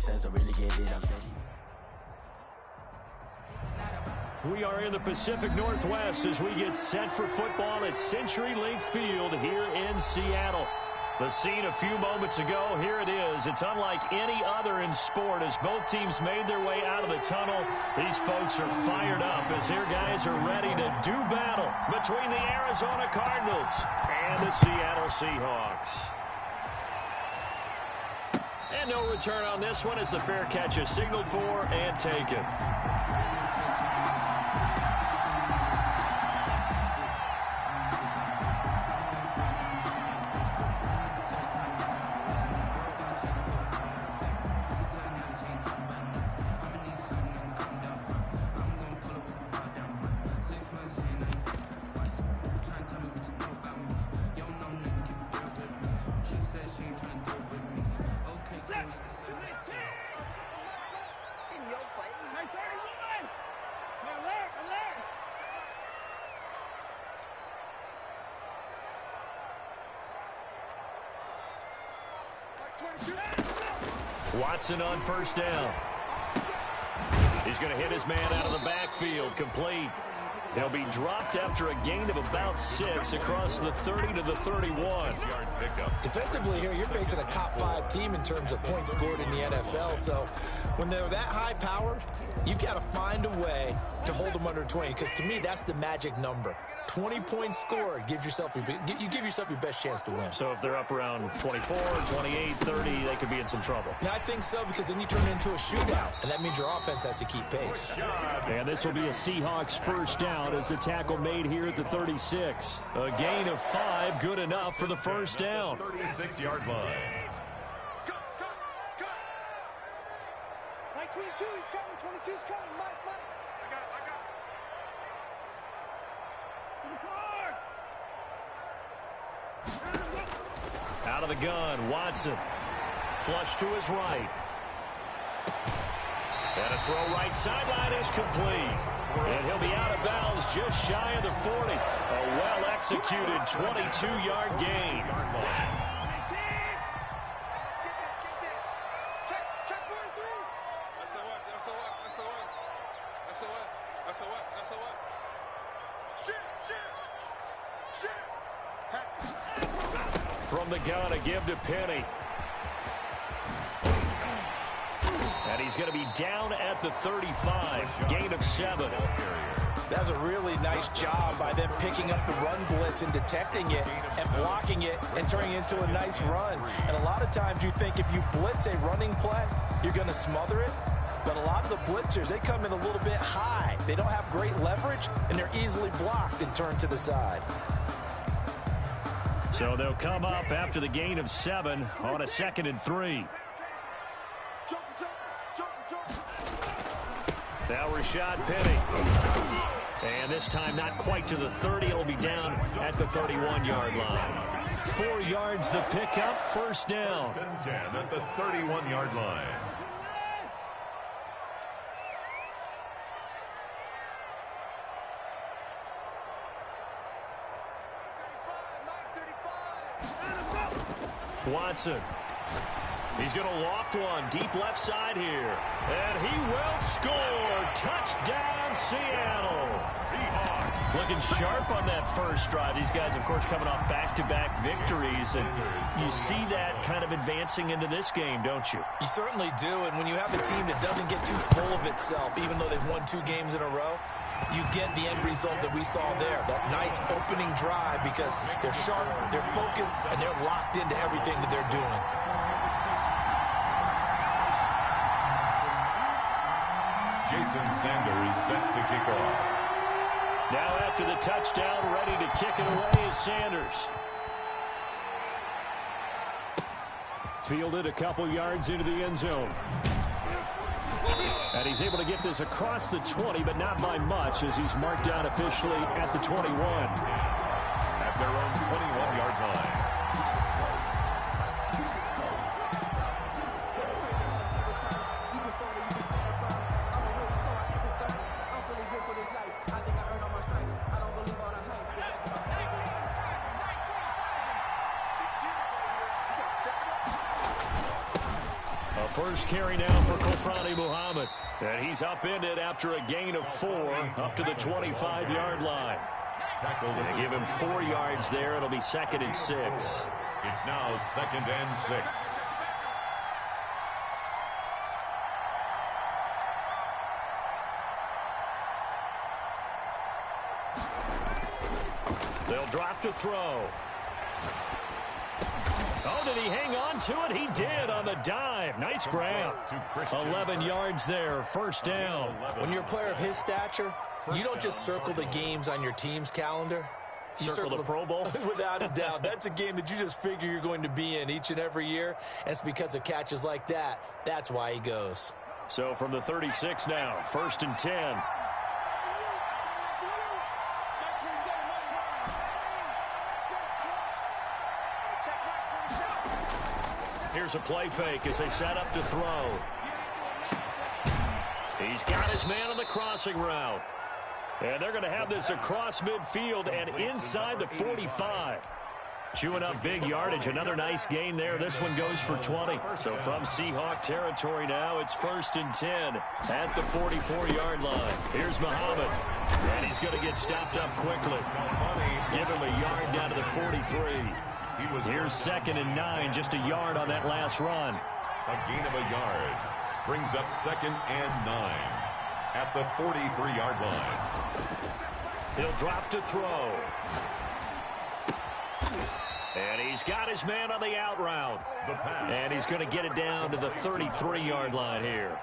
sense to really get it. I'm steady. We are in the Pacific Northwest as we get set for football at CenturyLink Field here in Seattle. The scene a few moments ago, here it is. It's unlike any other in sport as both teams made their way out of the tunnel. These folks are fired up as their guys are ready to do battle between the Arizona Cardinals and the Seattle Seahawks. And no return on this one as the fair catch is signaled for and taken. Watson on first down. He's going to hit his man out of the backfield, complete. He'll be dropped after a gain of about 6 across the 30 to the 31. Defensively here, you're facing a top 5 team in terms of points scored in the NFL. So when they're that high powered, you've got to find a way to hold them under 20. Because to me, that's the magic number. 20 points scored, you give yourself your best chance to win. So if they're up around 24, 28, 30, they could be in some trouble. Yeah, I think so, because then you turn it into a shootout, and that means your offense has to keep pace. And this will be a Seahawks first down as the tackle made here at the 36. A gain of 5, good enough for the first down. 36-yard line. Mike 22, he's coming, 22's coming, Mike. I got. Out of the gun, Watson. Flush to his right. And a throw right sideline is complete. And he'll be out of bounds just shy of the 40. A well-executed 22-yard gain. From the gun, a give to Penny. And he's going to be down at the 35. Gain of 7. That's a really nice job by them picking up the run blitz and detecting it and blocking it and turning it into a nice run. And a lot of times you think if you blitz a running play, you're going to smother it. But a lot of the blitzers, they come in a little bit high. They don't have great leverage, and they're easily blocked and turned to the side. So they'll come up after the gain of 7 on a 2nd and 3. Now Rashad Penny. And this time not quite to the 30. It'll be down at the 31-yard line. 4 yards the pickup, first down. 10 at the 31-yard line. Watson. He's going to loft one deep left side here. And he will score. Touchdown, Seattle. Looking sharp on that first drive. These guys, of course, coming off back-to-back victories. And you see that kind of advancing into this game, don't you? You certainly do. And when you have a team that doesn't get too full of itself, even though they've won 2 games in a row, you get the end result that we saw there, that nice opening drive, because they're sharp, they're focused, and they're locked into everything that they're doing. Jason Sanders set to kick off. Now after the touchdown, ready to kick it away is Sanders. Fielded a couple yards into the end zone. And he's able to get this across the 20, but not by much, as he's marked down officially at the 21. At their own 21-yard line. A first carry now for Kofrani Muhammad. And he's upended after a gain of 4 up to the 25-yard line. They give him 4 yards there. It'll be 2nd and 6. It's now 2nd and 6. They'll drop to throw. Oh, did he hang on to it? He did on the dive. Nice grab. 11 yards there, first down. When you're a player of his stature, you don't just circle the games on your team's calendar. You circle the Pro Bowl? Without a doubt. That's a game that you just figure you're going to be in each and every year. And it's because of catches like that. That's why he goes. So from the 36 now, 1st and 10. Here's a play fake as they set up to throw. He's got his man on the crossing route. And they're going to have this across midfield and inside the 45. Chewing up big yardage. Another nice gain there. This one goes for 20. So from Seahawk territory now, it's 1st and 10 at the 44-yard line. Here's Muhammad. And he's going to get stopped up quickly. Give him a yard down to the 43. Here's 2nd and 9, just a yard on that last run. A gain of a yard brings up 2nd and 9 at the 43-yard line. He'll drop to throw. And he's got his man on the out route. And he's going to get it down to the 33-yard line here.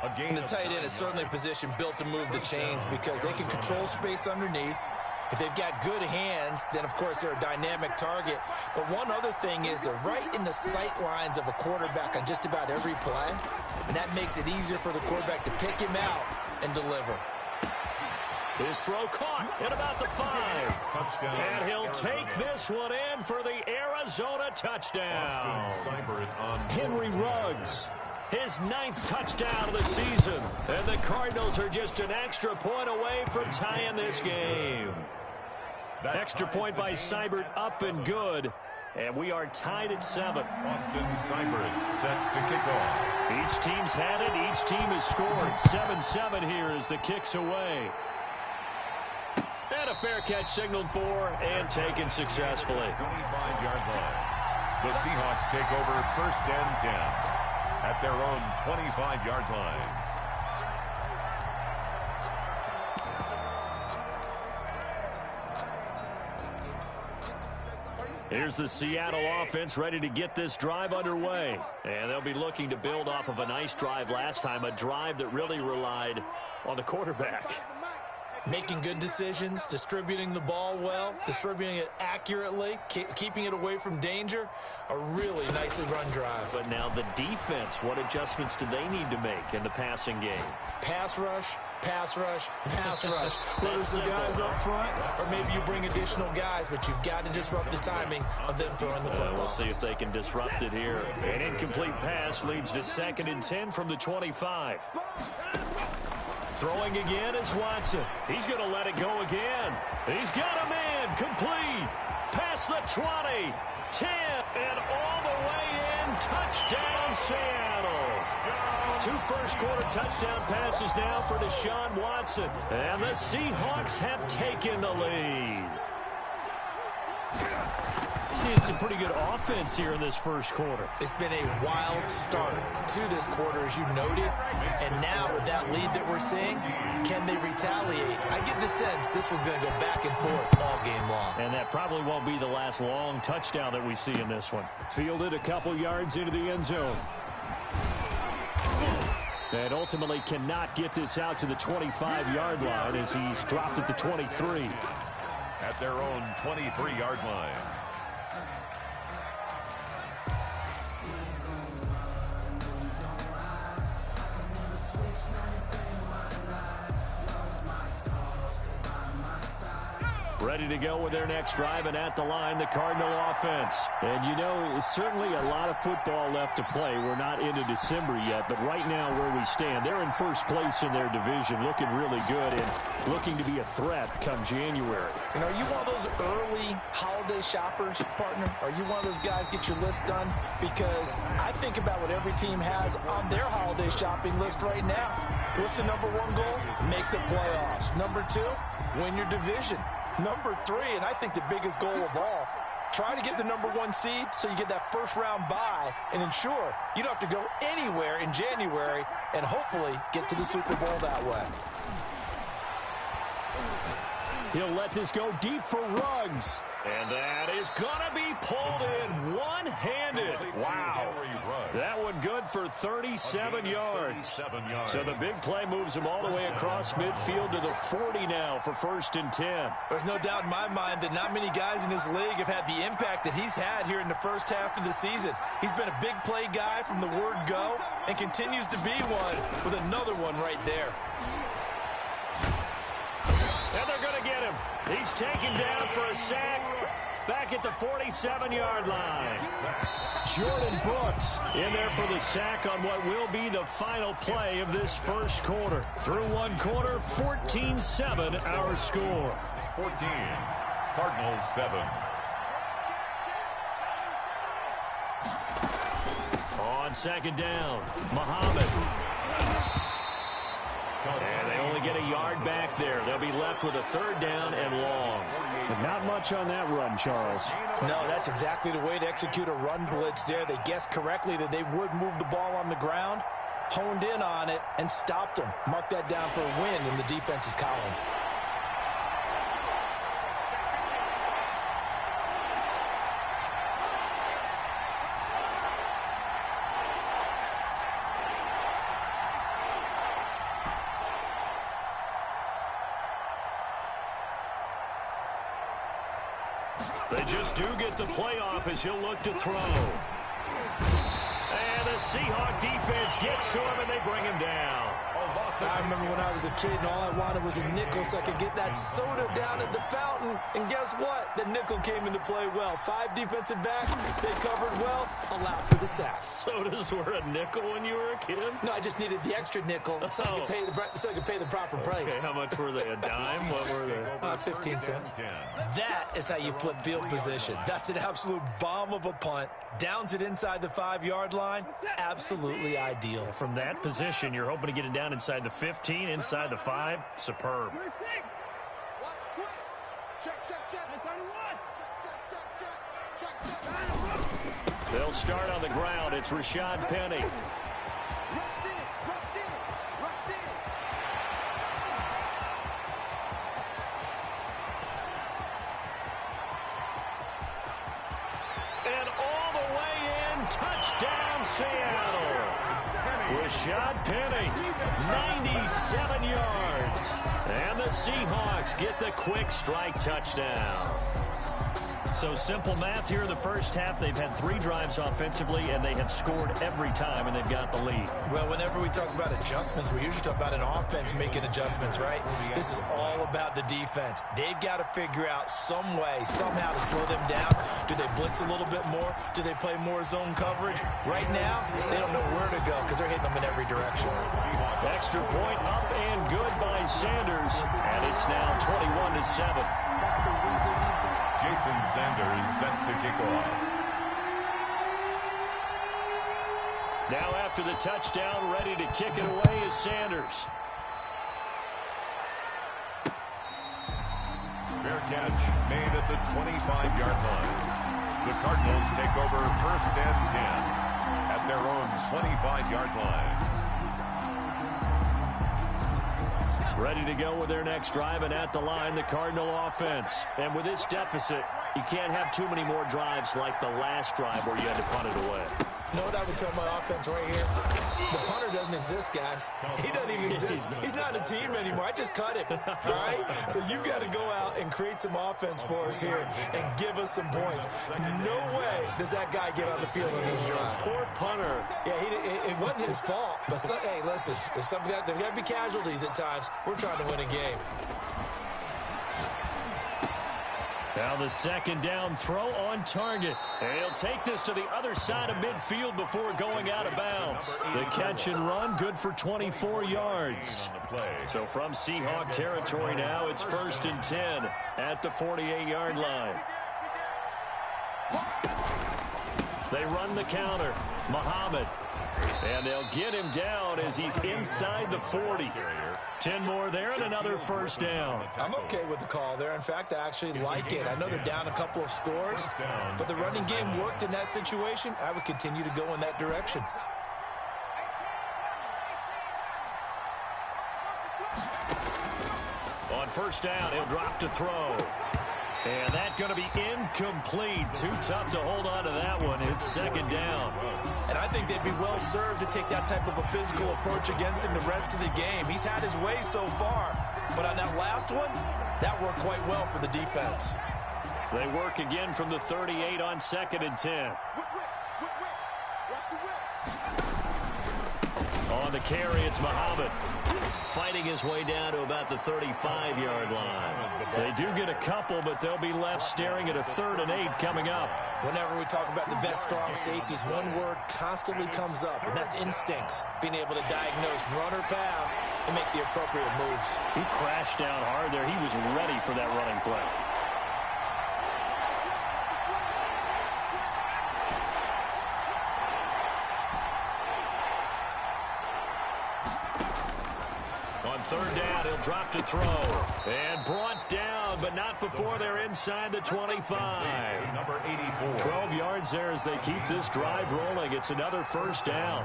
The tight end is certainly a position built to move the chains because they can control space underneath. If they've got good hands, then, of course, they're a dynamic target. But one other thing is they're right in the sight lines of a quarterback on just about every play. And that makes it easier for the quarterback to pick him out and deliver. His throw caught at about the 5. Touchdown. And he'll take this one in for the Arizona touchdown. Henry Ruggs, his 9th touchdown of the season. And the Cardinals are just an extra point away from tying this game. Extra point by Seibert up and good. And we are tied at 7. Austin Seibert set to kick off. Each team's had it. Each team has scored. 7-7 here as the kick's away. And a fair catch signaled for and taken successfully. 25-yard line. The Seahawks take over 1st and 10 at their own 25-yard line. Here's the Seattle offense ready to get this drive underway. And they'll be looking to build off of a nice drive last time, a drive that really relied on the quarterback. Making good decisions, distributing the ball well, distributing it accurately, keeping it away from danger. A really nicely run drive. But now the defense, what adjustments do they need to make in the passing game? Pass rush, pass rush, pass rush. Whether it's the guys up front or maybe you bring additional guys, but you've got to disrupt the timing of them throwing the football. We'll see if they can disrupt it here. An incomplete pass leads to 2nd and 10 from the 25. Throwing again is Watson. He's going to let it go again. He's got a man complete. Past the 20, 10, and all the way in. Touchdown, Seattle. 2 first-quarter touchdown passes now for Deshaun Watson. And the Seahawks have taken the lead. Seeing some pretty good offense here in this first quarter. It's been a wild start to this quarter, as you noted. And now with that lead that we're seeing, can they retaliate? I get the sense this one's going to go back and forth all game long. And that probably won't be the last long touchdown that we see in this one. Fielded a couple yards into the end zone. And ultimately cannot get this out to the 25-yard line as he's dropped at the 23. At their own 23-yard line. Ready to go with their next drive, and at the line, the Cardinal offense. And, you know, certainly a lot of football left to play. We're not into December yet, but right now where we stand, they're in first place in their division, looking really good and looking to be a threat come January. You know, are you one of those early holiday shoppers, partner? Are you one of those guys get your list done? Because I think about what every team has on their holiday shopping list right now. What's the number one goal? Make the playoffs. Number two, win your division. Number three, and I think the biggest goal of all, try to get the number one seed so you get that first round bye and ensure you don't have to go anywhere in January and hopefully get to the Super Bowl that way. He'll let this go deep for Ruggs. And that is going to be pulled in one-handed. Wow. That one good for 37 yards. So the big play moves him all the way across midfield to the 40 now for 1st and 10. There's no doubt in my mind that not many guys in this league have had the impact that he's had here in the first half of the season. He's been a big play guy from the word go and continues to be one with another one right there. And they're going to get him. He's taken down for a sack back at the 47-yard line. Jordan Brooks in there for the sack on what will be the final play of this first quarter. Through one quarter, 14-7 our score. 14, Cardinals 7. On second down, Muhammad. And they only get a yard back there. They'll be left with a 3rd down and long. But not much on that run, Charles. No, that's exactly the way to execute a run blitz there. They guessed correctly that they would move the ball on the ground, honed in on it, and stopped them. Mark that down for a win in the defense's column. They just do get the playoff as he'll look to throw. And the Seahawk defense gets to him, and they bring him down. I remember when I was a kid and all I wanted was a nickel so I could get that soda down at the fountain. And guess what? The nickel came into play well. 5 defensive back, they covered well, allowed for the sacks. Sodas were a nickel when you were a kid? No, I just needed the extra nickel so I could pay the proper price. Okay, how much were they? A dime? What were they? 15 cents. That is how you flip field position. That's an absolute bomb of a punt. Downs it inside the 5-yard line. Absolutely ideal. From that position, you're hoping to get it down inside the 15, inside the 5. Superb. They'll start on the ground. It's Rashad Penny. And all the way in, touchdown Seattle. Rashad Penny, 97 yards. And the Seahawks get the quick strike touchdown. So simple math here in the first half. They've had 3 drives offensively, and they have scored every time, and they've got the lead. Well, whenever we talk about adjustments, we usually talk about an offense making adjustments, right? This is all about the defense. They've got to figure out some way, somehow to slow them down. Do they blitz a little bit more? Do they play more zone coverage? Right now, they don't know where to go because they're hitting them in every direction. Extra point up and good by Sanders, and it's now 21-7. Jason Sanders set to kick off. Now after the touchdown, ready to kick it away is Sanders. Fair catch made at the 25-yard line. The Cardinals take over 1st and 10 at their own 25-yard line. Ready to go with their next drive, and at the line, the Cardinal offense. And with this deficit, you can't have too many more drives like the last drive where you had to punt it away. You know what I would tell my offense right here? The punter doesn't exist, guys. He doesn't even exist. He's not a team anymore. I just cut him, all right? So you've got to go out and create some offense for us here and give us some points. No way does that guy get on the field on this drive. Poor punter. Yeah, it wasn't his fault. But, hey, listen, there's got to be casualties at times. We're trying to win a game. Now the second down throw on target. And he'll take this to the other side of midfield before going out of bounds. The catch and run, good for 24 yards. So from Seahawk territory now, it's 1st and 10 at the 48-yard line. They run the counter. Muhammad. And they'll get him down as he's inside the 40. 10 more there and another first down. I'm okay with the call there. In fact, I actually like it. I know they're down a couple of scores, but the running game worked in that situation. I would continue to go in that direction. On first down, he'll drop to throw. And that's going to be incomplete. Too tough to hold on to that one. It's second down. And I think they'd be well served to take that type of a physical approach against him the rest of the game. He's had his way so far. But on that last one, that worked quite well for the defense. They work again from the 38 on 2nd and 10. On the carry, it's Muhammad. Fighting his way down to about the 35-yard line. They do get a couple, but they'll be left staring at a 3rd and 8 coming up. Whenever we talk about the best strong safeties, one word constantly comes up, and that's instincts. Being able to diagnose run or pass and make the appropriate moves. He crashed down hard there. He was ready for that running play. On 3rd down, he'll drop to throw. And brought down, but not before they're inside the 25. Number 84. 12 yards there as they keep this drive rolling. It's another first down.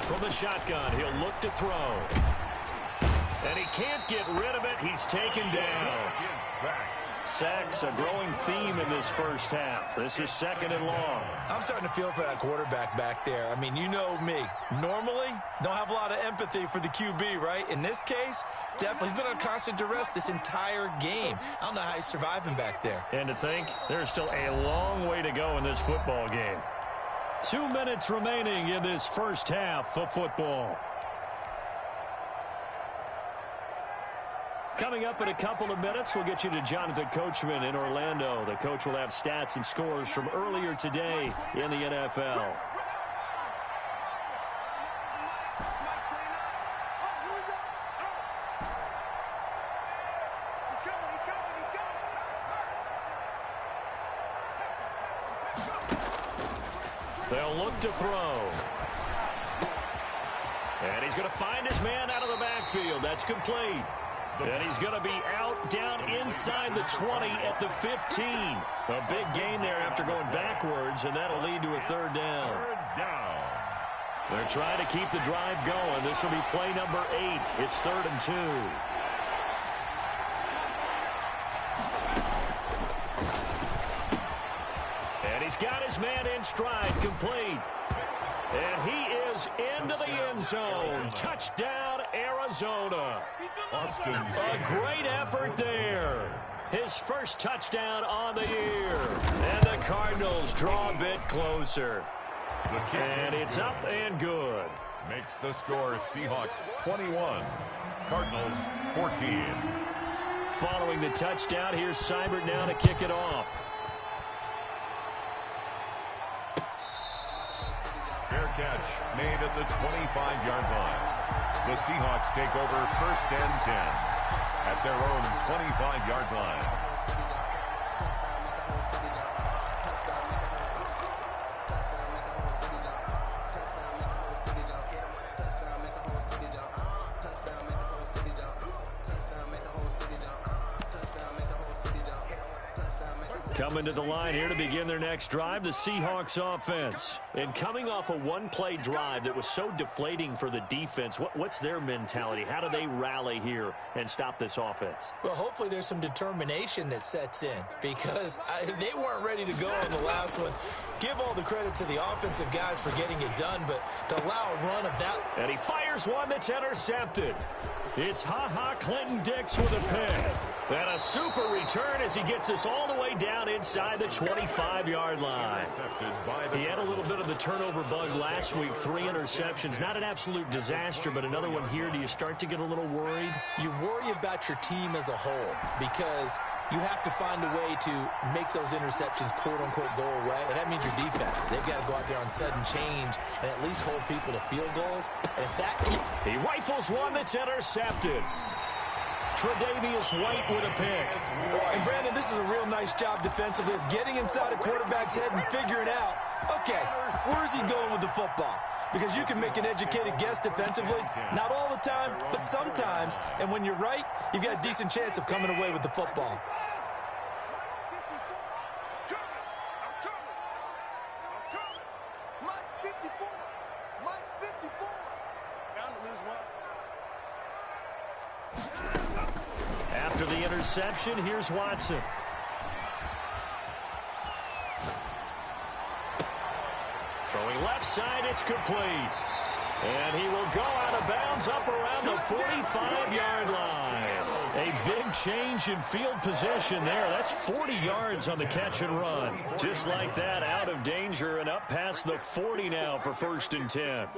From the shotgun, he'll look to throw. And he can't get rid of it. He's taken down. Sacks, a growing theme in this first half. This is 2nd and long. I'm starting to feel for that quarterback back there. I mean, you know me. Normally, don't have a lot of empathy for the QB, right? In this case, definitely he's been on constant duress this entire game. I don't know how he's surviving back there. And to think, there's still a long way to go in this football game. 2 minutes remaining in this first half of football. Coming up in a couple of minutes, we'll get you to Jonathan Coachman in Orlando. The coach will have stats and scores from earlier today in the NFL. They'll look to throw. And he's going to find his man out of the backfield. That's complete. And he's going to be out down inside the 20 at the 15. A big gain there after going backwards, and that'll lead to a 3rd down. They're trying to keep the drive going. This will be play number 8. It's 3rd and 2. And he's got his man in stride, complete. And he is into the end zone. Touchdown, Arizona. A great effort there. His first touchdown on the year. And the Cardinals draw a bit closer. And it's up and good. Makes the score Seahawks 21, Cardinals 14. Following the touchdown, here's Seibert now to kick it off. Fair catch made at the 25-yard line. The Seahawks take over 1st and 10 at their own 25-yard line. Coming to the line here to begin their next drive, the Seahawks offense. And coming off a one-play drive that was so deflating for the defense, what's their mentality? How do they rally here and stop this offense? Well, hopefully there's some determination that sets in because they weren't ready to go on the last one. Give all the credit to the offensive guys for getting it done, but to allow a run of that. And he fires one that's intercepted. It's Ha-Ha Clinton Dix with a pick. And a super return as he gets us all the way down inside the 25-yard line. He had a little bit of the turnover bug last week, 3 interceptions. Not an absolute disaster, but another one here. Do you start to get a little worried? You worry about your team as a whole because you have to find a way to make those interceptions, quote-unquote, go away. And that means your defense. They've got to go out there on sudden change and at least hold people to field goals. And if that he rifles one that's intercepted. Tre'Davious White with a pick. And, Brandon, this is a real nice job defensively of getting inside a quarterback's head and figuring out, okay, where's he going with the football? Because you can make an educated guess defensively. Not all the time, but sometimes. And when you're right, you've got a decent chance of coming away with the football. After the interception, here's Watson. Throwing left side, it's complete. And he will go out of bounds up around the 45-yard line. A big change in field position there. That's 40 yards on the catch and run. Just like that, out of danger and up past the 40 now for 1st and 10.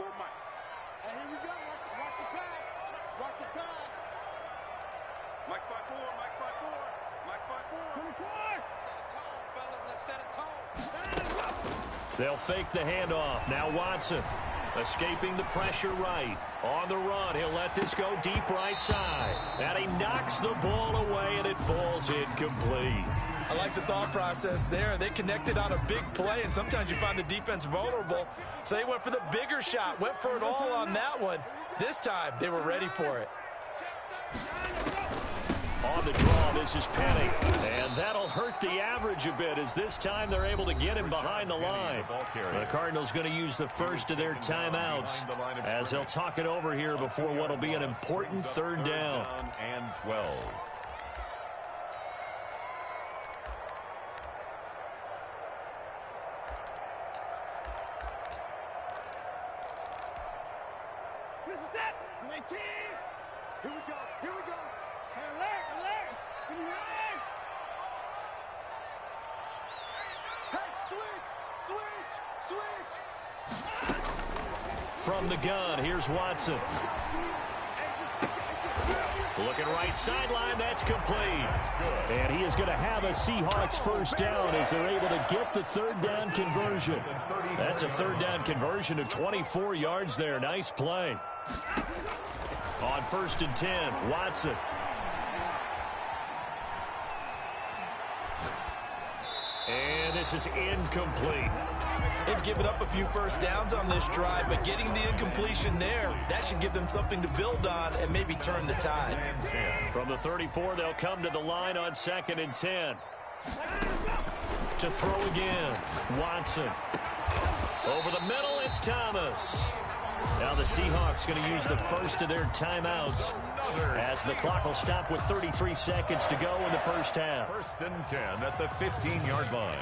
They'll fake the handoff. Now Watson escaping the pressure right. On the run, he'll let this go deep right side. And he knocks the ball away, and it falls incomplete. I like the thought process there. They connected on a big play, and sometimes you find the defense vulnerable. So they went for the bigger shot, went for it all on that one. This time, they were ready for it. On the draw, this is Penny. And that'll hurt the average a bit as this time they're able to get him behind the line. The Cardinals going to use the first of their timeouts as they'll talk it over here before what will be an important 3rd down. And 12. This is it. 19. Here we go. Here we go. Alert, alert. Give me your eye. Hey, switch. From the gun, here's Watson. Looking right sideline, that's complete. And he is going to have a Seahawks 1st down as they're able to get the 3rd down conversion. That's a 3rd down conversion of 24 yards there. Nice play. On 1st and 10, Watson. And this is incomplete. They've given up a few 1st downs on this drive, but getting the incompletion there, that should give them something to build on and maybe turn the tide. From the 34, they'll come to the line on 2nd and 10. To throw again, Watson. Over the middle, it's Thomas. Now the Seahawks going to use the first of their timeouts as the clock will stop with 33 seconds to go in the 1st half. 1st and 10 at the 15-yard line.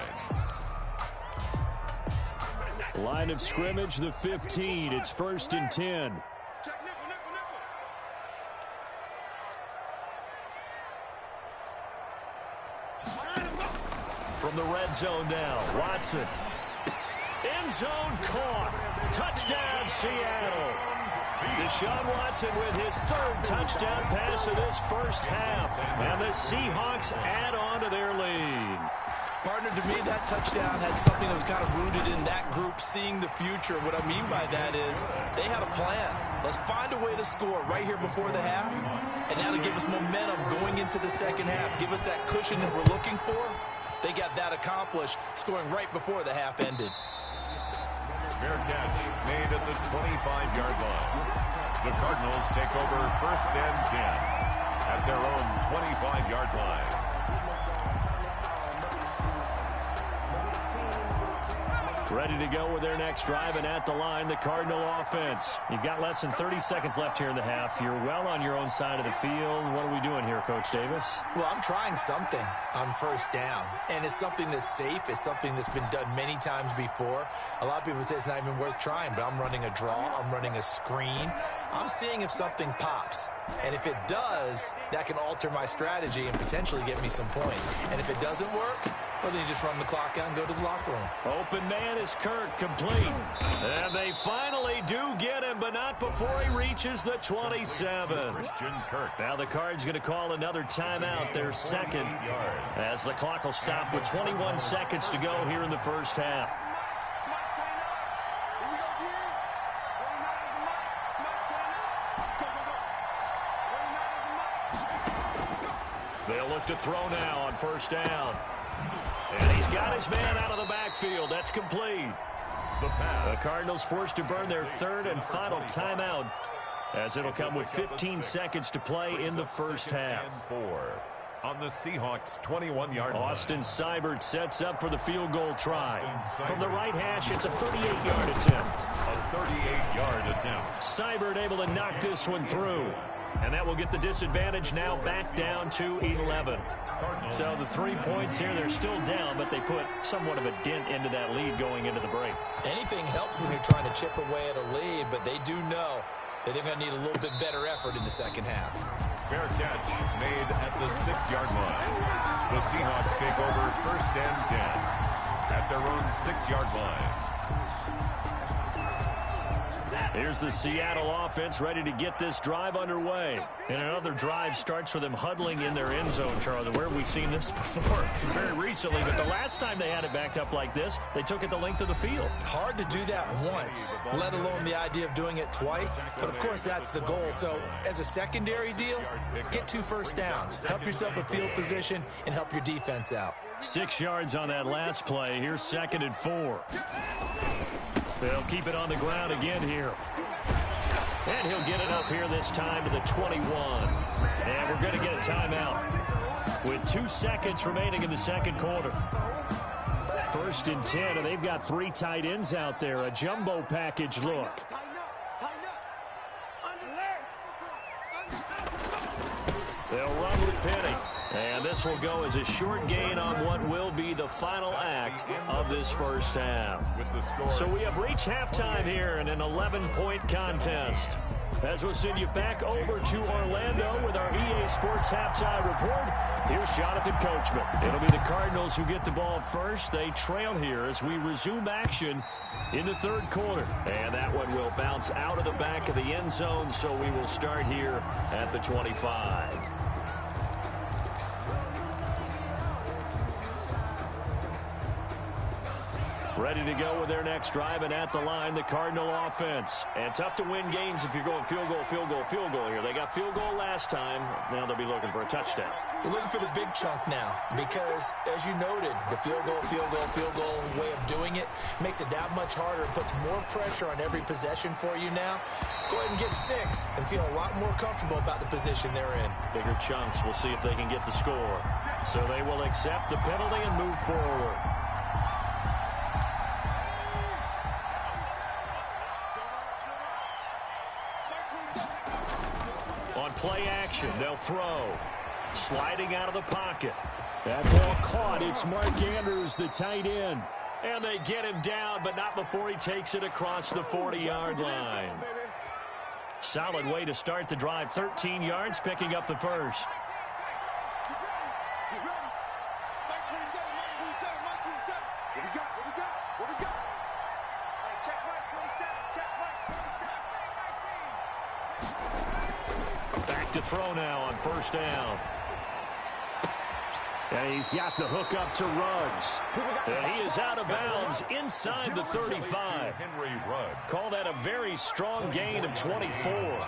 Line of scrimmage, the 15. It's 1st and 10. From the red zone now, Watson. End zone caught. Touchdown, Seattle. Deshaun Watson with his 3rd touchdown pass of this 1st half. And the Seahawks add on to their lead. Partner, to me, that touchdown had something that was kind of rooted in that group seeing the future. What I mean by that is they had a plan. Let's find a way to score right here before the half, and that'll give us momentum going into the 2nd half. Give us that cushion that we're looking for. They got that accomplished, scoring right before the half ended. Fair catch made at the 25-yard line. The Cardinals take over 1st and 10 at their own 25-yard line. Ready to go with their next drive, and at the line, the Cardinal offense. You've got less than 30 seconds left here in the half. You're well on your own side of the field. What are we doing here, Coach Davis? Well, I'm trying something on first down, and it's something that's safe. It's something that's been done many times before. A lot of people say it's not even worth trying, but I'm running a draw. I'm running a screen. I'm seeing if something pops. And if it does, that can alter my strategy and potentially get me some points. And if it doesn't work, well, then you just run the clock out and go to the locker room. Open man is Kirk, complete. And they finally do get him, but not before he reaches the 27. Christian Kirk. Now the Cards going to call another timeout, their second, as the clock will stop with 21 seconds to go here in the first half. They'll look to throw now on first down. And he's got his man out of the backfield. That's complete. The Cardinals forced to burn their third and final timeout, as it'll come with 15 seconds to play in the first half. On the Seahawks 21-yard line. Austin Seibert sets up for the field goal try. From the right hash, it's a 38-yard attempt. A 38-yard attempt. Seibert able to knock this one through. And that will get the disadvantage now back down to 11. So the 3 points here, they're still down, but they put somewhat of a dent into that lead going into the break. Anything helps when you're trying to chip away at a lead, but they do know that they're going to need a little bit better effort in the second half. Fair catch made at the 6-yard line. The Seahawks take over first and 10 at their own 6-yard line. Here's the Seattle offense ready to get this drive underway. And another drive starts with them huddling in their end zone, Charlie. Where have we seen this before? Very recently, but the last time they had it backed up like this, they took it the length of the field. Hard to do that once, let alone the idea of doing it twice. But, of course, that's the goal. So, as a secondary deal, get 2 first downs. Help yourself a field position and help your defense out. 6 yards on that last play. Here's 2nd and 4. They'll keep it on the ground again here. And he'll get it up here this time to the 21. And we're going to get a timeout with 2 seconds remaining in the second quarter. First and 10, and they've got 3 tight ends out there. A jumbo package look. They'll run with Penny. And this will go as a short gain on what will be the final act of this first half. So we have reached halftime here in an 11-point contest. As we'll send you back over to Orlando with our EA Sports Halftime Report, here's Jonathan Coachman. It'll be the Cardinals who get the ball first. They trail here as we resume action in the third quarter. And that one will bounce out of the back of the end zone, so we will start here at the 25. Ready to go with their next drive, and at the line, the Cardinal offense. And tough to win games if you're going field goal, field goal, field goal here. They got field goal last time. Now they'll be looking for a touchdown. You're looking for the big chunk now because, as you noted, the field goal way of doing it makes it that much harder and puts more pressure on every possession for you now. Go ahead and get 6 and feel a lot more comfortable about the position they're in. Bigger chunks. We'll see if they can get the score. So they will accept the penalty and move forward. Play action. They'll throw. Sliding out of the pocket. That ball caught. It's Mark Andrews, the tight end. And they get him down, but not before he takes it across the 40-yard line. Solid way to start the drive. 13 yards, picking up the first. To throw now on first down. And he's got the hook up to Ruggs. And he is out of bounds inside the 35. Call that a very strong gain of 24.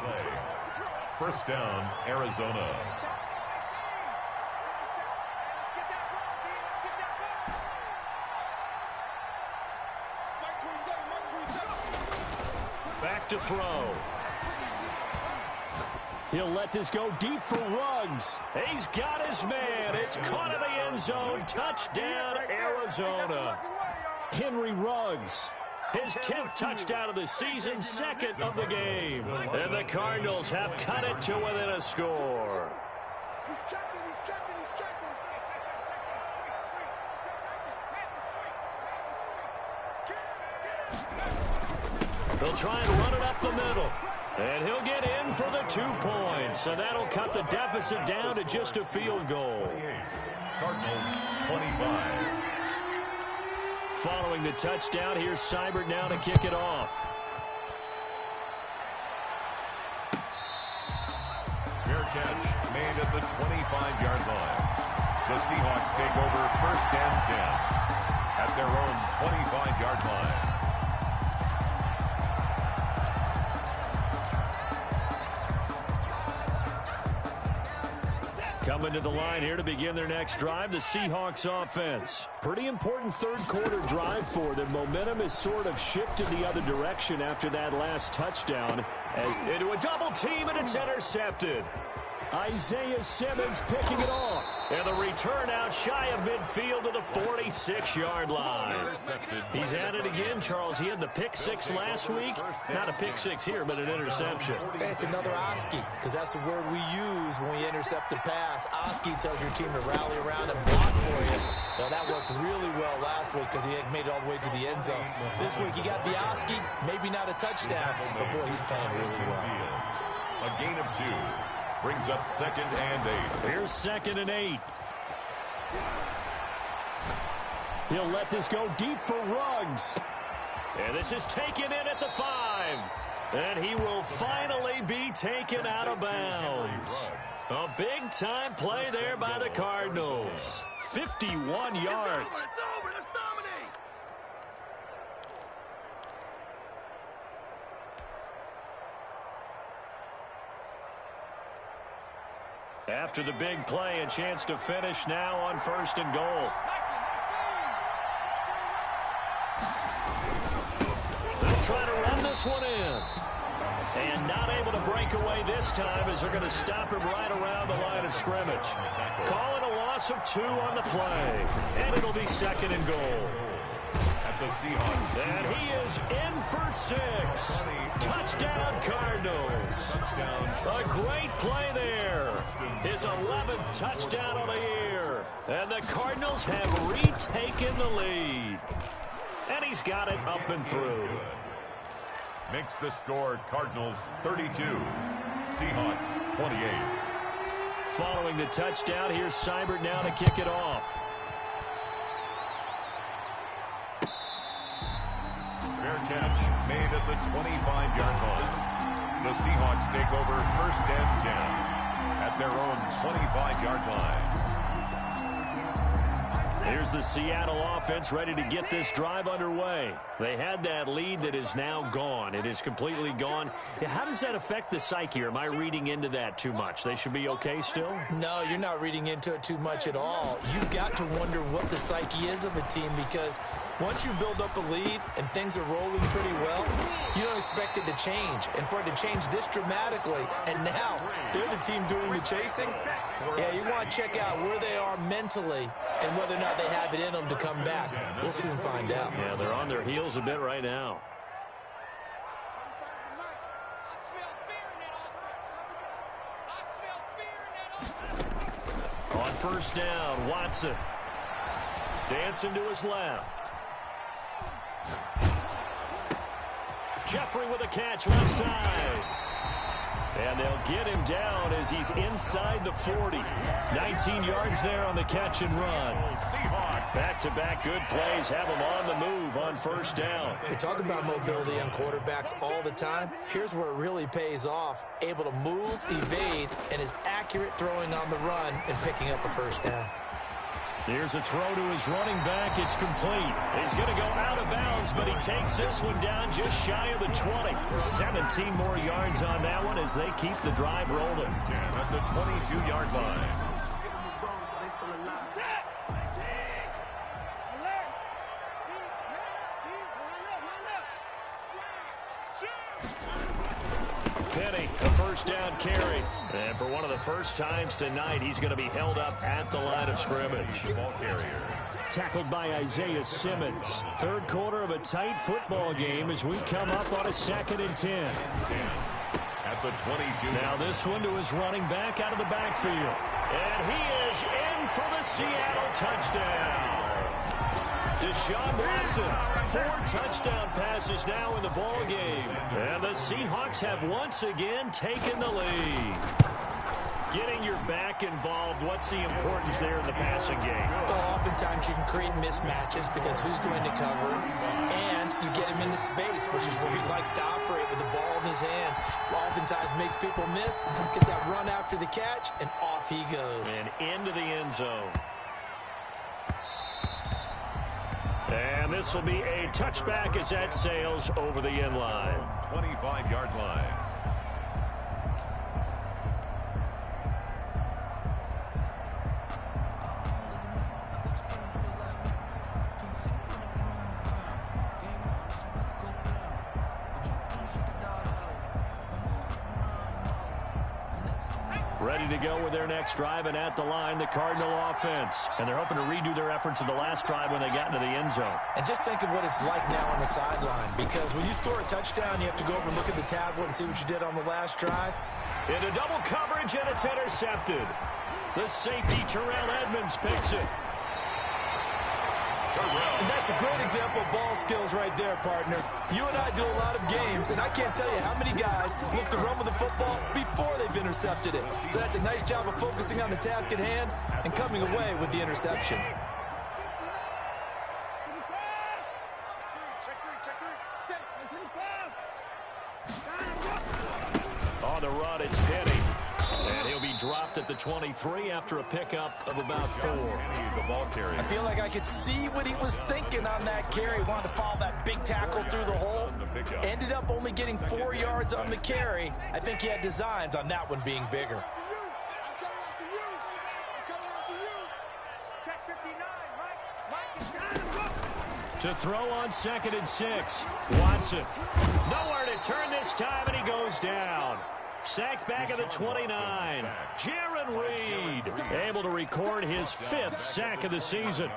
First down, Arizona. Back to throw. He'll let this go deep for Ruggs. He's got his man. It's caught in the end zone. Touchdown, Arizona. Henry Ruggs. His 10th touchdown of the season, second of the game. And the Cardinals have cut it to within a score. He's checking, he's checking, he's checking. They'll try and run it up the middle. And he'll get in for the 2 points. And that'll cut the deficit down to just a field goal. Cardinals 25. Following the touchdown, here's Seibert now to kick it off. Fair catch made at the 25-yard line. The Seahawks take over 1st and 10 at their own 25-yard line. Coming to the line here to begin their next drive, the Seahawks offense. Pretty important third-quarter drive for them. Momentum has sort of shifted the other direction after that last touchdown. As into a double team, and it's intercepted. Isaiah Simmons picking it off. And the return out shy of midfield to the 46-yard line. He's at it again, Charles. He had the pick six last week. Not a pick six here, but an interception. Hey, it's another Oski, because that's the word we use when we intercept a pass. Oski tells your team to rally around and block for you. Well, that worked really well last week because he had made it all the way to the end zone. This week, he got the Oski, maybe not a touchdown, but boy, he's playing really well. A gain of 2. Brings up 2nd and 8. Here's 2nd and 8. He'll let this go deep for Ruggs. And this is taken in at the 5. And he will finally be taken out of bounds. A big-time play there by the Cardinals. 51 yards. It's over. Let's dominate. After the big play, a chance to finish now on 1st and goal. They'll try to run this one in. And not able to break away this time as they're going to stop him right around the line of scrimmage. Call it a loss of 2 on the play. And it'll be 2nd and goal. At the Seahawks. And he is in for 6. Touchdown, Cardinals. A great play there. His 11th touchdown of the year. And the Cardinals have retaken the lead. And he's got it up and through. Makes the score Cardinals 32. Seahawks 28. Following the touchdown, here's Seibert now to kick it off. Fair catch made at the 25-yard line. The Seahawks take over 1st and 10 at their own 25-yard line. Here's the Seattle offense ready to get this drive underway. They had that lead that is now gone. It is completely gone. How does that affect the psyche? Or am I reading into that too much? They should be okay still? No, you're not reading into it too much at all. You've got to wonder what the psyche is of a team, because once you build up a lead and things are rolling pretty well, you don't expect it to change. And for it to change this dramatically, and now they're the team doing the chasing, yeah, you want to check out where they are mentally and whether or not they have it in them to come back. We'll soon find out. Yeah, they're on their heels a bit right now. On 1st down, Watson dancing to his left. Jeffrey with a catch left side. And they'll get him down as he's inside the 40. 19 yards there on the catch and run. Back-to-back good plays have him on the move on 1st down. They talk about mobility on quarterbacks all the time. Here's where it really pays off. Able to move, evade, and is accurate throwing on the run and picking up a 1st down. Here's a throw to his running back. It's complete. He's going to go out of bounds, but he takes this one down just shy of the 20. 17 more yards on that one as they keep the drive rolling. At the 22-yard line. Penny, the 1st first down carry. And for one of the first times tonight, he's going to be held up at the line of scrimmage. Ball carrier. Tackled by Isaiah Simmons. Third quarter of a tight football game as we come up on a 2nd and 10. At the 22. Now this one to his running back out of the backfield. And he is in for the Seattle touchdown. Deshaun Watson, 4 touchdown passes now in the ball game. And the Seahawks have once again taken the lead. Getting your back involved, what's the importance there in the passing game? Well, oftentimes you can create mismatches because who's going to cover, and you get him into space, which is where he likes to operate with the ball in his hands. Oftentimes makes people miss, gets that run after the catch, and off he goes. And into the end zone. And this will be a touchback as that sails over the end line. 25-yard line. Ready to go with their next drive, and at the line, the Cardinal offense. And they're hoping to redo their efforts in the last drive when they got into the end zone. And just think of what it's like now on the sideline, because when you score a touchdown, you have to go over and look at the tablet and see what you did on the last drive. Into double coverage, and it's intercepted. The safety, Terrell Edmunds, picks it. And that's a great example of ball skills right there, partner. You and I do a lot of games, and I can't tell you how many guys look to run with the football before they've intercepted it. So that's a nice job of focusing on the task at hand and coming away with the interception. On the run, it's Penny. And he'll be dropped at the 23 after a pickup of about 4. The ball carrier. I feel like I could see what he was thinking on that carry. Wanted to follow that big tackle through the hole. Ended up only getting 4 yards on the carry. I think he had designs on that one being bigger. To throw on 2nd and 6. Watson. Nowhere to turn this time, and he goes down. Sacked back at the 29. Jaron Reed able to record his 5th sack of the season.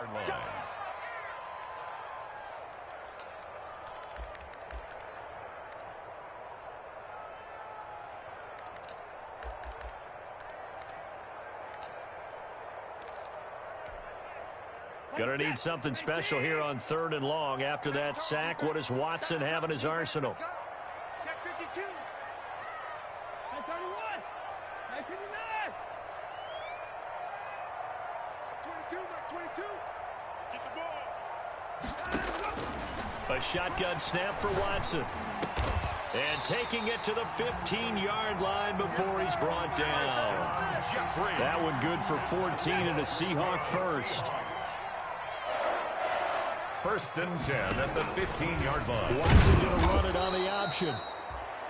Gonna need something special here on 3rd and long. After that sack, what does Watson have in his arsenal? Check 52. 931. 959. That's 22. Let's get the ball. A shotgun snap for Watson. And taking it to the 15-yard line before he's brought down. That one good for 14 and a Seahawk first. 1st and 10 at the 15-yard line. Watson going to run it on the option.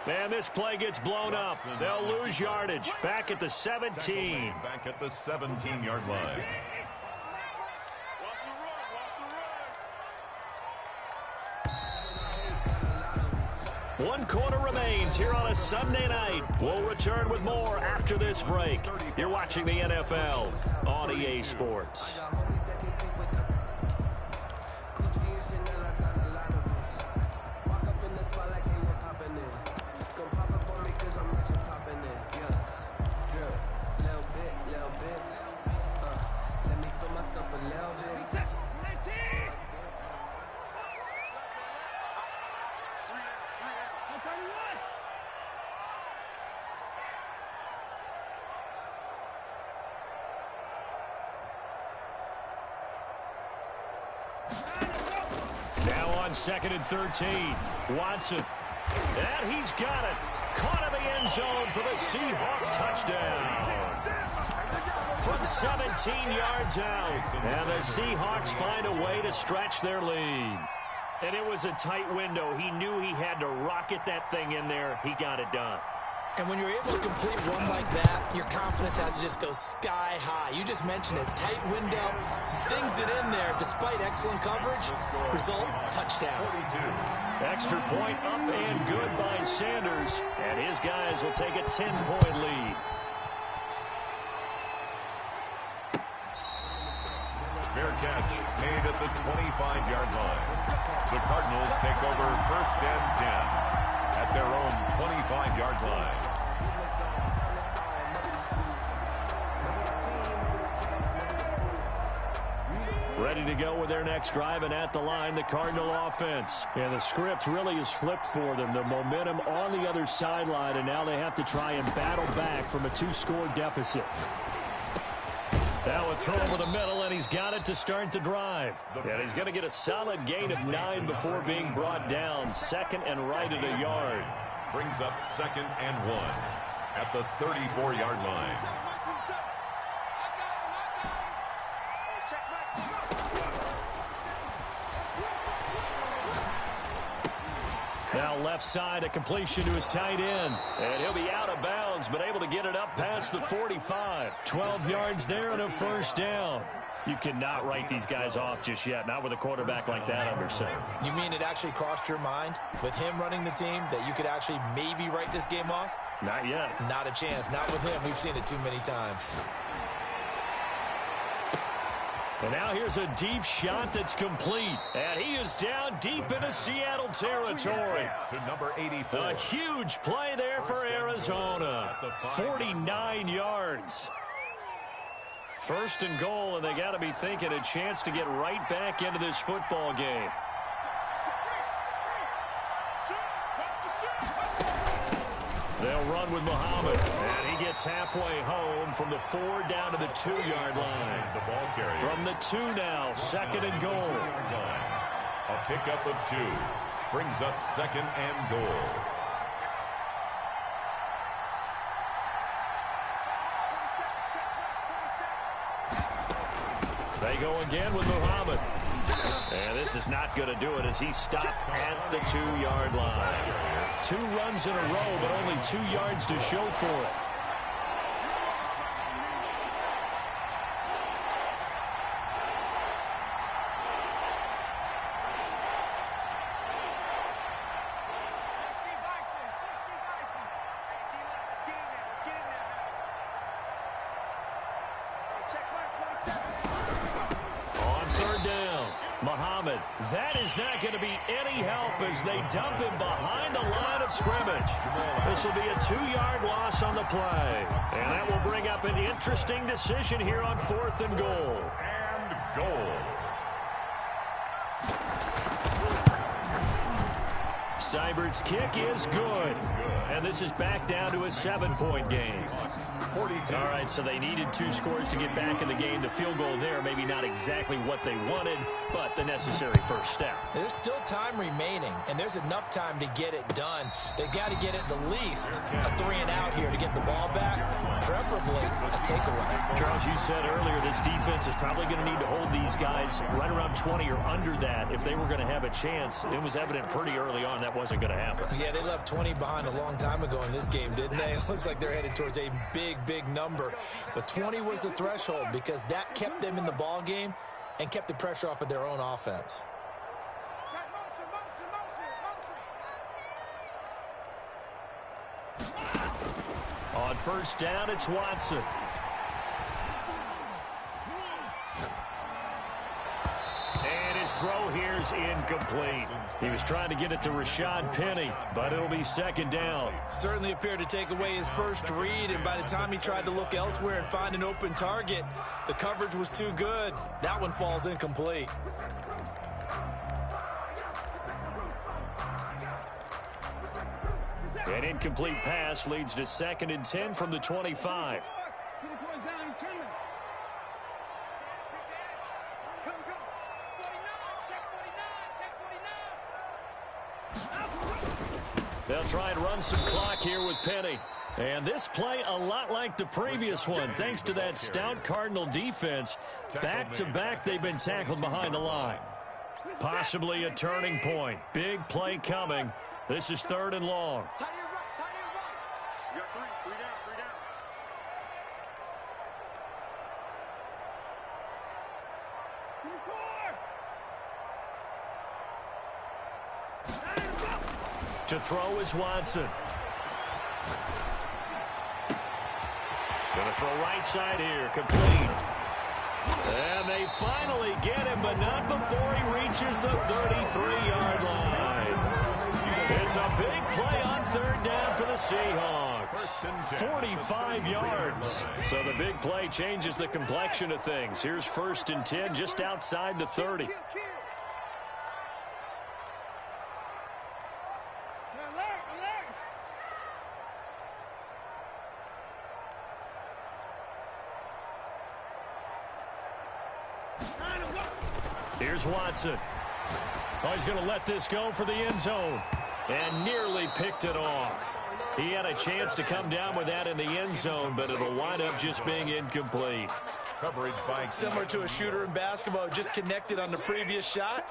And this play gets blown up. They'll lose yardage. Back at the 17. Back at the 17-yard line. One quarter remains here on a Sunday night. We'll return with more after this break. You're watching the NFL on EA Sports. Now on 2nd and 13. Watson. And he's got it. Caught in the end zone for the Seahawk touchdown. From 17 yards out. And the Seahawks find a way to stretch their lead. And it was a tight window. He knew he had to rocket that thing in there. He got it done. And when you're able to complete one like that, your confidence has to just go sky high. You just mentioned it. Tight window, zings it in there despite excellent coverage. Result, touchdown. Extra point up and good by Sanders. And his guys will take a 10-point lead. Fair catch made at the 25-yard line. The Cardinals take over 1st and 10 at their own 25-yard line. Ready to go with their next drive, and at the line, the Cardinal offense. And the script really is flipped for them. The momentum on the other sideline, and now they have to try and battle back from a 2-score deficit. Now a throw over the middle, and he's got it to start the drive. And he's going to get a solid gain of 9 before being brought down. 2nd and right at a yard. Brings up 2nd and 1 at the 34-yard line. Now left side, a completion to his tight end. And he'll be out of bounds, but able to get it up past the 45. 12 yards there and a 1st down. You cannot write these guys off just yet, not with a quarterback like that under center. You mean it actually crossed your mind with him running the team that you could actually maybe write this game off? Not yet. Not a chance. Not with him. We've seen it too many times. And now here's a deep shot that's complete. And he is down deep into Seattle territory. To number 84. A huge play there for Arizona. 49 yards. 1st and goal, and they got to be thinking a chance to get right back into this football game. They'll run with Muhammad, and he gets halfway home from the 4 down to the 2-yard line. The ball carrier. From the 2 now, 2nd and goal. A pickup of 2 brings up 2nd and goal. They go again with Muhammad. And this is not going to do it as he stopped at the 2-yard line. 2 runs in a row, but only 2 yards to show for it. Muhammad, that is not going to be any help as they dump him behind the line of scrimmage. This will be a 2-yard loss on the play. And that will bring up an interesting decision here on 4th and goal. And goal. Seibert's kick is good. And this is back down to a 7-point game. 42. All right, so they needed 2 scores to get back in the game. The field goal there, maybe not exactly what they wanted, but the necessary first step. There's still time remaining, and there's enough time to get it done. They've got to get at the least a 3-and-out here to get the ball back, preferably a takeaway. Charles, you said earlier this defense is probably going to need to hold these guys right around 20 or under that if they were going to have a chance. It was evident pretty early on that wasn't going to happen. Yeah, they left 20 behind a long time ago in this game, didn't they? It looks like they're headed towards a big number. But 20 was the threshold because that kept them in the ball game and kept the pressure off of their own offense. On 1st down, it's Watson. And his throw here's incomplete. He was trying to get it to Rashad Penny, but it'll be 2nd down. Certainly appeared to take away his first read, and by the time he tried to look elsewhere and find an open target, the coverage was too good. That one falls incomplete. An incomplete pass leads to 2nd and 10 from the 25. They'll try and run some clock here with Penny. And this play a lot like the previous one, thanks to that stout Cardinal defense. Back-to-back, they've been tackled behind the line. Possibly a turning point. Big play coming. This is 3rd and long. You got three. Three down. Three down. Give me 4. To throw is Watson. Going to throw right side here, complete. And they finally get him, but not before he reaches the 33-yard line. It's a big play on third down for the Seahawks. 45 yards. So the big play changes the complexion of things. Here's 1st and 10 just outside the 30. Here's Watson. Oh, he's going to let this go for the end zone. And nearly picked it off. He had a chance to come down with that in the end zone, but it'll wind up just being incomplete. Coverage by similar to a shooter in basketball, just connected on the previous shot.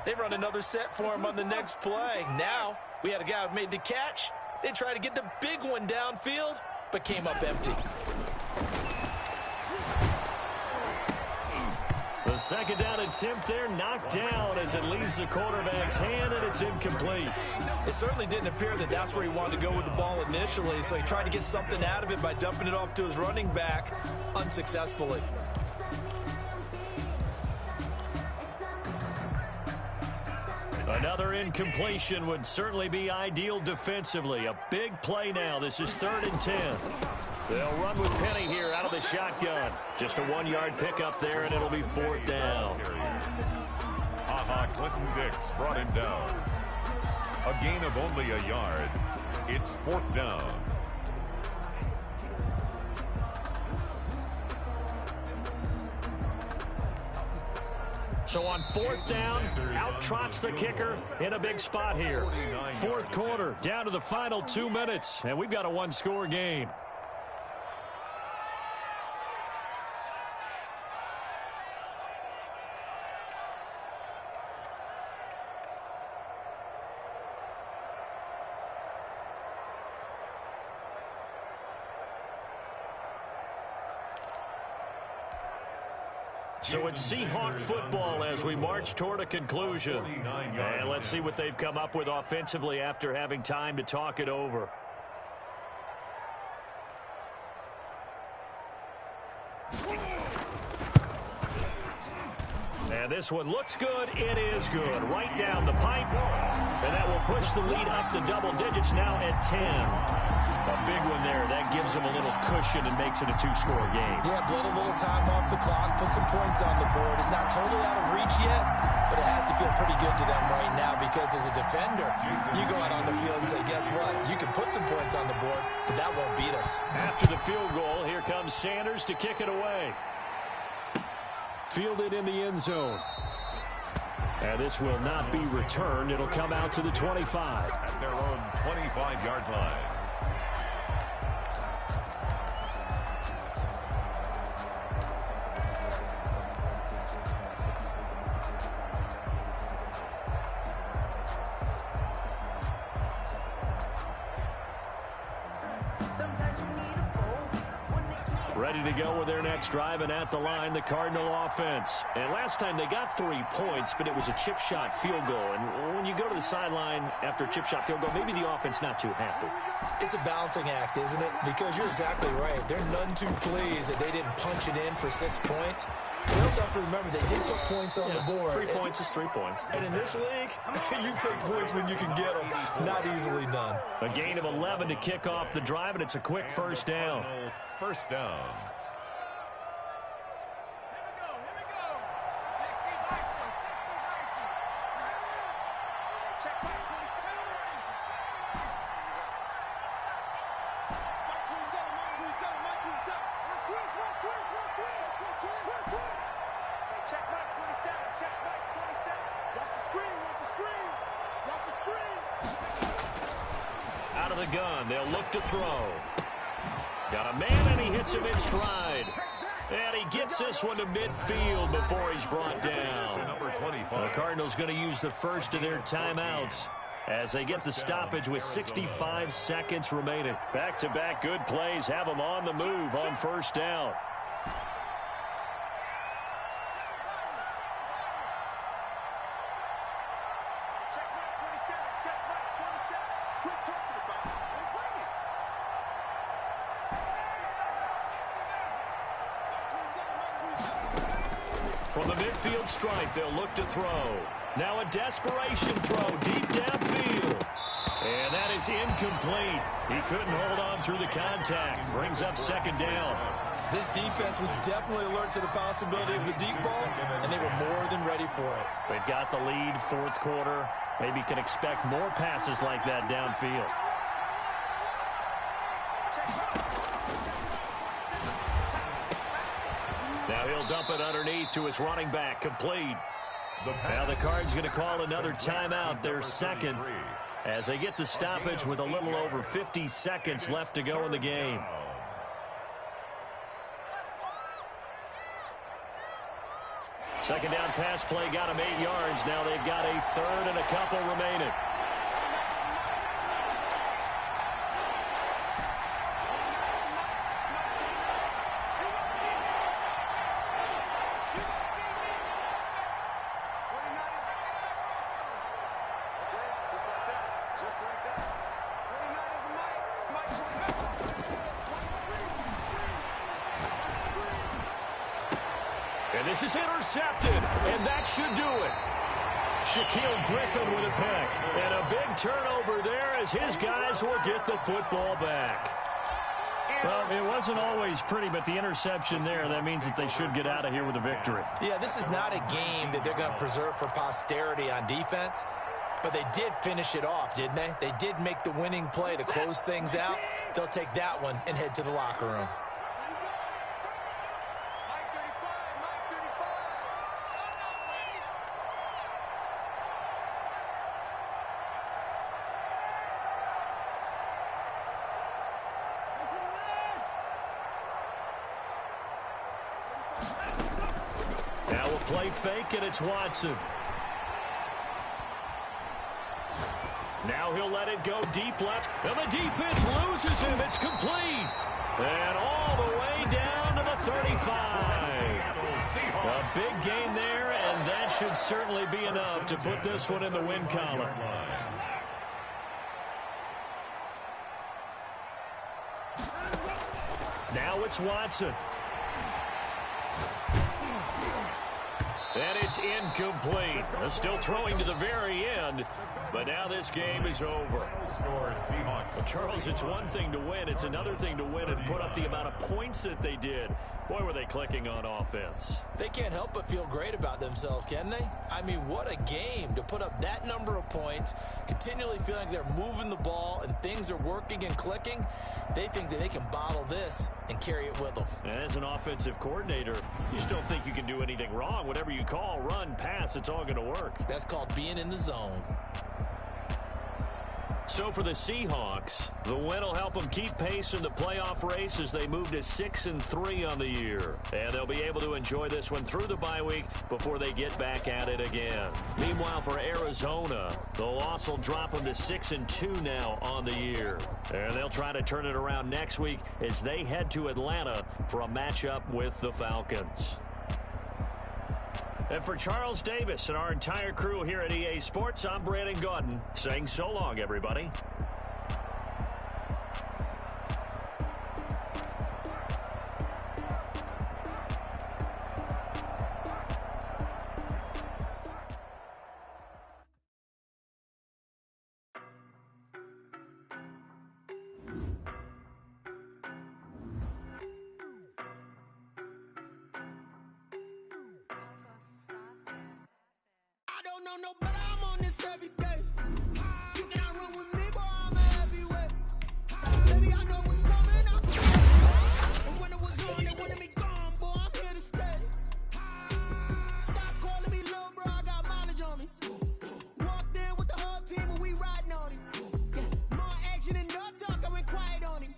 They run another set for him on the next play. Now, we had a guy who made the catch. They tried to get the big one downfield, but came up empty. The second down attempt there knocked down as it leaves the quarterback's hand, and it's incomplete. It certainly didn't appear that that's where he wanted to go with the ball initially, so he tried to get something out of it by dumping it off to his running back unsuccessfully. Another incompletion would certainly be ideal defensively. A big play now. This is 3rd and 10. They'll run with Penny here out of the shotgun. Just a 1-yard pickup there, and it'll be 4th down. Clinton Dix brought him down. A gain of only a yard. It's 4th down. So on 4th down, out trots the kicker in a big spot here. 4th quarter, down to the final 2 minutes, and we've got a 1-score game. So it's Seahawk football as we march toward a conclusion. And let's see what they've come up with offensively after having time to talk it over. And this one looks good. It is good. Right down the pipe. And that will push the lead up to double digits now at 10. A big one there. That gives them a little cushion and makes it a 2-score game. Yeah, bled a little time off the clock, put some points on the board. It's not totally out of reach yet, but it has to feel pretty good to them right now because as a defender, you go out on the field and say, guess what? You can put some points on the board, but that won't beat us. After the field goal, here comes Sanders to kick it away. Fielded in the end zone. And this will not be returned. It'll come out to the 25. At their own 25-yard line. Ready to go with their next drive, and at the line, the Cardinal offense. And last time they got 3 points, but it was a chip shot field goal. And when you go to the sideline after a chip shot field goal, maybe the offense not too happy. It's a balancing act, isn't it? Because you're exactly right. They're none too pleased that they didn't punch it in for 6 points. We also have to remember they did put points on the board. 3 points is 3 points. And in this league, you take points when you can get them. Not easily done. A gain of 11 to kick off the drive, and it's a quick 1st down. 1st down. Out of the gun, they'll look to throw. Got a man, and he hits him in stride. And he gets this one to midfield before he's brought down. Number 25. The Cardinals going to use the first of their timeouts. as they get the stoppage with 65 seconds remaining. Back-to-back good plays have them on the move on first down. From the midfield stripe, they'll look to throw. Now a desperation throw deep downfield. And that is incomplete. He couldn't hold on through the contact. Brings up second down. This defense was definitely alert to the possibility of the deep ball, and they were more than ready for it. They've got the lead, fourth quarter. Maybe can expect more passes like that downfield. Now he'll dump it underneath to his running back, complete. Now the Cards going to call another timeout, their second, as they get the stoppage with a little over 50 seconds left to go in the game. Second down pass play got him 8 yards. Now they've got a third and a couple remaining. And this is intercepted, and that should do it. Shaquille Griffin with a pick. And a big turnover there as his guys will get the football back. Well, it wasn't always pretty, but the interception there, that means that they should get out of here with a victory. Yeah, this is not a game that they're going to preserve for posterity on defense, but they did finish it off, didn't they? They did make the winning play to close things out. They'll take that one and head to the locker room. Now we'll play fake, and it's Watson. Now he'll let it go deep left, and the defense loses him. It's complete. And all the way down to the 35. A big gain there, and that should certainly be enough to put this one in the win column. Now it's Watson. And it's incomplete. Still throwing to the very end, but now this game is over. Well, Charles, it's one thing to win. It's another thing to win and put up the amount of points that they did. Boy, were they clicking on offense. They can't help but feel great about themselves, can they? I mean, what a game to put up that number of points, continually feeling like they're moving the ball and things are working and clicking. They think that they can bottle this and carry it with them. And as an offensive coordinator, you just don't think you can do anything wrong. Whatever you call, run, pass, it's all going to work. That's called being in the zone. So for the Seahawks, the win will help them keep pace in the playoff race as they move to 6-3 on the year. And they'll be able to enjoy this one through the bye week before they get back at it again. Meanwhile, for Arizona, the loss will drop them to 6-2 now on the year. And they'll try to turn it around next week as they head to Atlanta for a matchup with the Falcons. And for Charles Davis and our entire crew here at EA Sports, I'm Brandon Gaudin saying so long, everybody. No, but I'm on this every day. You cannot run with me, boy, I'm a heavyweight. Baby, I know what's coming up. And when it was on, they wanted me gone, boy, I'm here to stay. Stop calling me little bro, I got mileage on me. Walked in with the whole team and we riding on him. More action and no talk, I went quiet on him.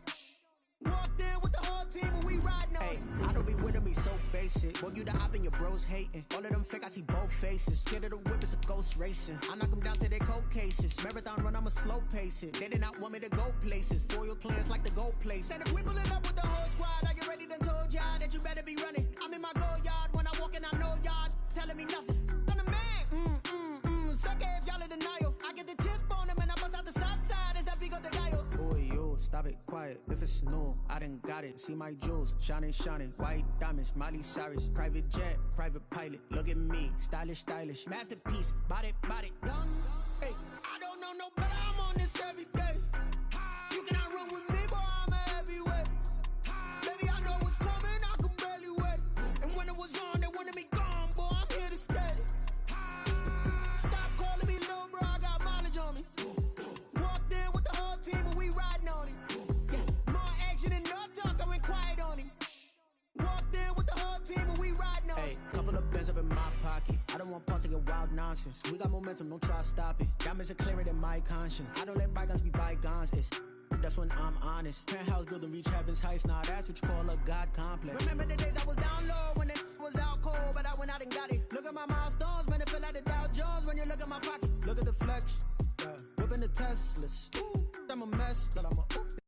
Walked in with the whole team and we riding on him. I don't be with me so basic. Boy, you the op and your bros hating. All of them fake, I see both faces. Scared of the whip, it's a ghost racing. I knock them down to their cold cases. Marathon run, I'ma slow pace it. They did not want me to go places. Foil plans like the gold place. And if we pulling up with the whole squad, I get ready done told y'all that you better be running. I'm in my go yard. When I walk in, I know y'all telling me nothing. I'm the man. Suck it if y'all in denial. I get the chip on them and I bust out the south side. Is that Vigo de Gallo? Boy, yo, stop it, quiet. If it's new, I done got it. See my jewels, shining, white diamonds, Miley Cyrus, private jet, private pilot. Look at me, stylish, masterpiece, body, young. Hey, I don't know no better. I'm on this every day. You cannot run with me, boy. I'm a heavyweight. Baby, I know what's coming. I could barely wait. And when it was on, they wanted me gone, boy. I'm here to stay. Stop calling me little bro. I got mileage on me. Walked in with the whole team and we riding on it. Yeah, more action and no talk. I went quiet on him. Walked in with the whole team and we riding on it. Hey, couple of bins up in my pocket. I don't want pulse to get wild nonsense. We got momentum, don't try to stop it. Diamonds are clearer than my conscience. I don't let bygones be bygones. That's when I'm honest. Penthouse building, reach heaven's heights. Nah, that's what you call a God complex. Remember the days I was down low when it was out cold, but I went out and got it. Look at my milestones, man, it feel like the Dow Jones when you look at my pocket. Look at the flex, yeah. Whipping the Teslas. Ooh, I'm a mess, but I'm a ooh.